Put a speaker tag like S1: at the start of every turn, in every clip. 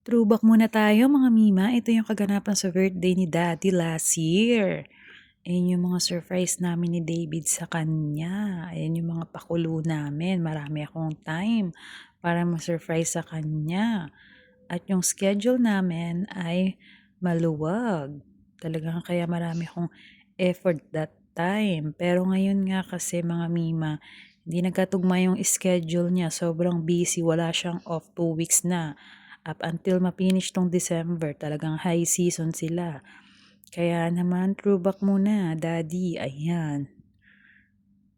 S1: Throwback muna tayo mga Mima. Ito yung kaganapan sa birthday ni Daddy last year. Ayan yung mga surprise namin ni David sa kanya. Ayan yung mga pakulo namin. Marami akong time para ma-surprise sa kanya. At yung schedule namin ay maluwag. Talagang kaya marami akong effort that time. Pero ngayon nga kasi mga Mima, hindi nagkatugma yung schedule niya. Sobrang busy. Wala siyang off 2 weeks na. Up until ma-finish tong December, talagang high season sila. Kaya naman, throwback muna, Daddy. Ayan.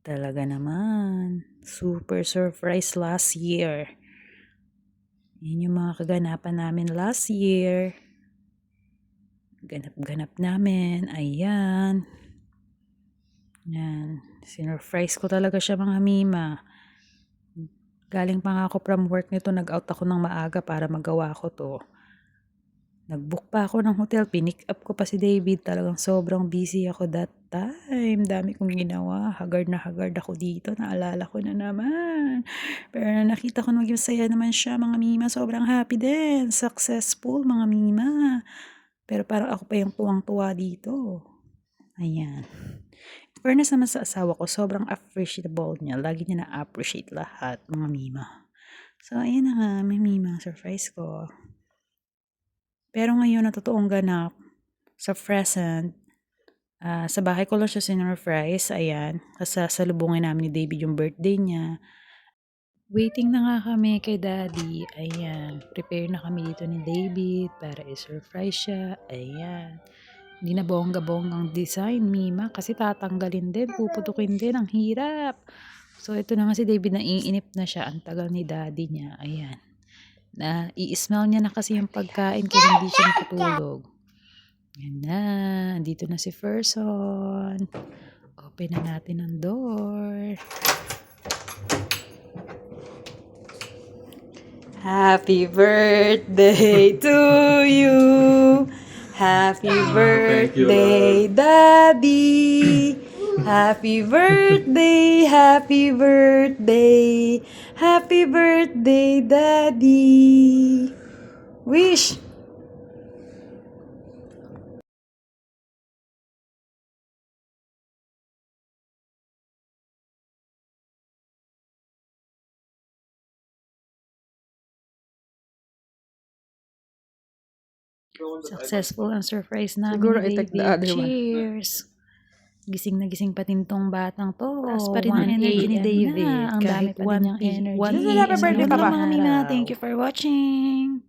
S1: Talaga naman. Super surprise last year. Yan yung mga kaganapan namin last year. Ganap-ganap namin. Ayan. Yan. Sinurprise ko talaga siya mga Mima. Galing pa nga ako from work nito, nag-out ako ng maaga para magawa ko to. Nag-book pa ako ng hotel, pinick up ko pa si David. Talagang sobrang busy ako that time. Dami kong ginawa. Haggard na haggard ako dito. Naalala ko na naman. Pero nakita ko maging saya naman siya mga Mima. Sobrang happy din. Successful mga Mima. Pero parang ako pa yung tuwang-tuwa dito. Ayan. Fairness naman sa asawa ko, sobrang appreciable niya. Lagi niya na-appreciate lahat, mga Mima. So, ayan na nga, may Mima, surprise ko. Pero ngayon, na totoong ganap, sa present, sa bahay ko lang siya sinurprise, ayan. Kasasalubungin namin ni David yung birthday niya. Waiting na nga kami kay Daddy, ayan. Prepare na kami dito ni David para i-surprise siya, ayan. Hindi na bongga-bonggang design, Mima, kasi tatanggalin din, puputukin din, ang hirap. So, ito na nga si David, naiinip na siya, ang tagal ni Daddy niya, ayan. I-smell niya na kasi yung pagkain kaya hindi siya nakatulog. Yan na, andito na si Ferson. Open na natin ang door. Happy birthday to you. Happy birthday, Daddy. Happy birthday, happy birthday. Happy birthday, Daddy. Wish. Successful ang surprise namin
S2: Siguro
S1: ni
S2: I take the
S1: David.
S2: other one.
S1: Cheers! Gising na gising pa din tong batang to.
S2: Taas
S1: Pa rin ang energy ni David. Ang dami pa din niyang energy.
S2: Happy birthday, Papa.
S1: Mima. Thank you for watching.